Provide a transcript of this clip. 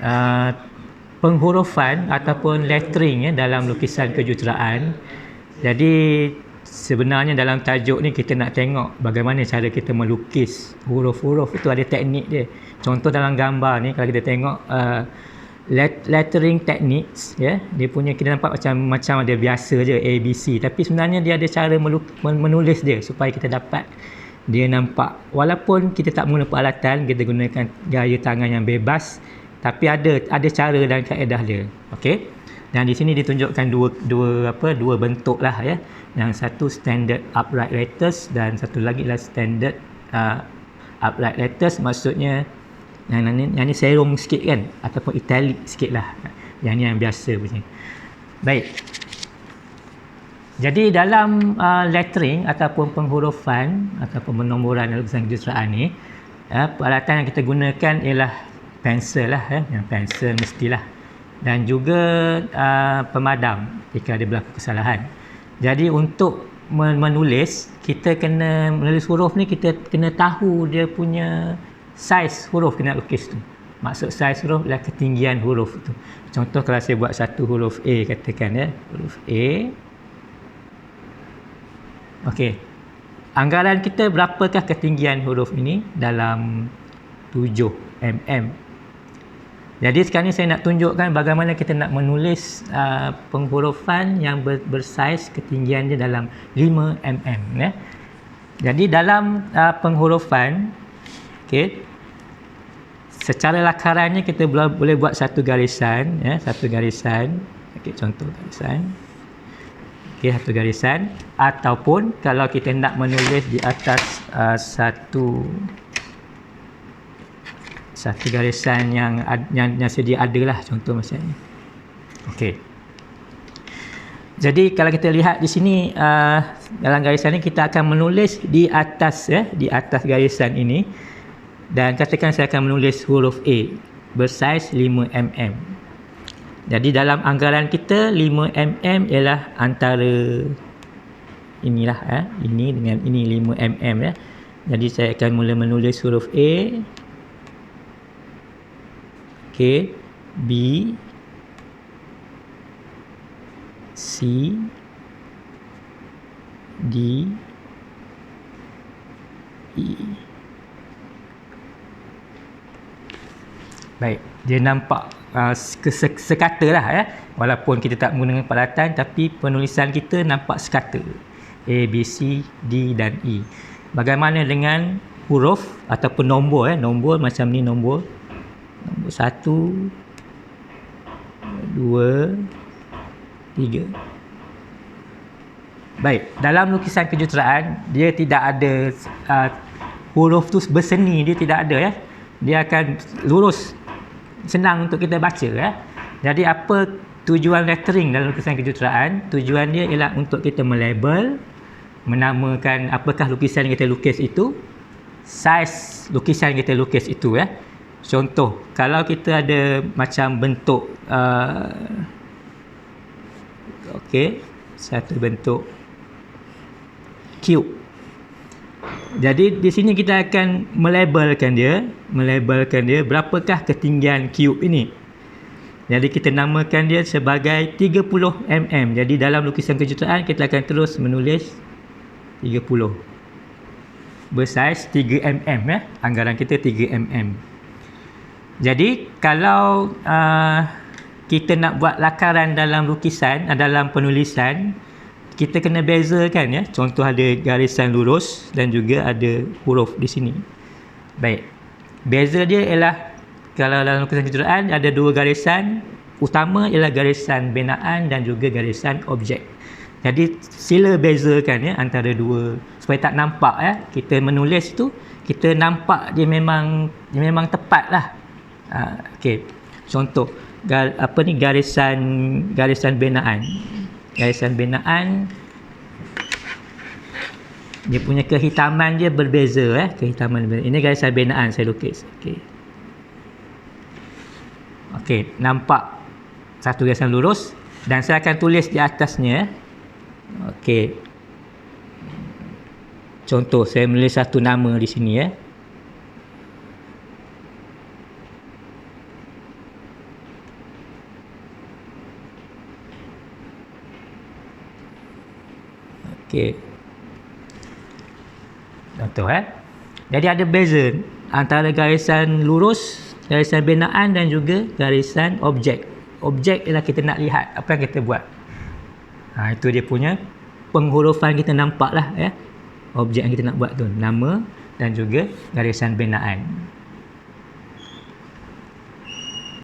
uh, penghurufan ataupun lettering dalam lukisan kejuruteraan. Jadi sebenarnya dalam tajuk ni kita nak tengok bagaimana cara kita melukis huruf-huruf itu, ada teknik dia. Contoh dalam gambar ni kalau kita tengok lettering techniques, dia punya kita nampak macam ada biasa je A B C, tapi sebenarnya dia ada cara menulis dia supaya kita dapat dia nampak, walaupun kita tak guna peralatan, kita gunakan gaya tangan yang bebas, tapi ada cara dan kaedah dia. Okey, dan di sini ditunjukkan dua bentuk lah ya. Yang satu standard upright letters dan satu lagi adalah standard upright letters, maksudnya yang ni serong sikit kan, ataupun italic sikit lah. Yang ni yang biasa punya. Baik, jadi dalam lettering ataupun penghurufan ataupun penomboran dalam lukisan kejuruteraan ni, peralatan yang kita gunakan ialah pensel lah yang pensel mestilah, dan juga pemadam jika ada berlaku kesalahan. Jadi untuk menulis, kita kena menulis huruf ni, kita kena tahu dia punya saiz huruf kita nak lukis tu. Maksud saiz huruf adalah ketinggian huruf tu. Contoh kalau saya buat satu huruf A, katakan huruf A. Okey, anggaran kita berapakah ketinggian huruf ini? Dalam 7 mm. Jadi sekarang ni saya nak tunjukkan bagaimana kita nak menulis penghurufan yang bersaiz ketinggian dia dalam 5 mm. Jadi dalam penghurufan, okey, secara lakarannya kita boleh buat satu garisan, satu garisan. Okey, contoh garisan. Okey, satu garisan, ataupun kalau kita nak menulis di atas satu garisan yang sedia ada lah, contoh macam ni. Okey. Jadi kalau kita lihat di sini dalam garisan ni, kita akan menulis di atas garisan ini, dan katakan saya akan menulis huruf A bersaiz 5 mm. Jadi dalam anggaran kita 5 mm ialah antara inilah ini dengan ini 5 mm ya. Jadi saya akan mula menulis huruf A, K, B, C, D, E. Baik, dia nampak sekata lah ya. Walaupun kita tak menggunakan peralatan, tapi penulisan kita nampak sekata. A, B, C, D dan E. Bagaimana dengan huruf ataupun nombor nombor macam ni, nombor 1, 2, 3. Baik, dalam lukisan kejuruteraan dia tidak ada huruf tu berseni, dia tidak ada ya. Dia akan lurus, senang untuk kita baca ya. Jadi apa tujuan lettering dalam lukisan kejuruteraan? Tujuan dia ialah untuk kita melabel, menamakan apakah lukisan yang kita lukis itu, saiz lukisan yang kita lukis itu ya. Contoh, kalau kita ada macam bentuk okey, satu bentuk cube. Jadi di sini kita akan melabelkan dia berapakah ketinggian cube ini. Jadi kita namakan dia sebagai 30 mm. Jadi dalam lukisan kejuruteraan kita akan terus menulis 30 bersaiz 3 mm ya. Anggaran kita 3 mm. Jadi kalau kita nak buat lakaran dalam lukisan, dalam penulisan, kita kena bezakan ya. Contoh ada garisan lurus dan juga ada huruf di sini. Baik. Beza dia ialah kalau dalam lukisan kejuruteraan ada dua garisan utama, ialah garisan binaan dan juga garisan objek. Jadi sila bezakan ya antara dua supaya tak nampak ya. Kita menulis tu kita nampak dia memang tepatlah. Okey. Contoh garisan binaan. Garisan binaan dia punya kehitaman dia berbeza kehitaman berbeza. Ini garisan binaan saya lukis. Okey, nampak satu garisan lurus dan saya akan tulis di atasnya. Okey. Contoh saya menulis satu nama di sini Okey. Contoh Jadi ada beza antara garisan lurus, garisan binaan dan juga garisan objek. Objek ialah kita nak lihat apa yang kita buat. Itu dia punya penghurufan kita nampak lah Objek yang kita nak buat tu, nama dan juga garisan binaan.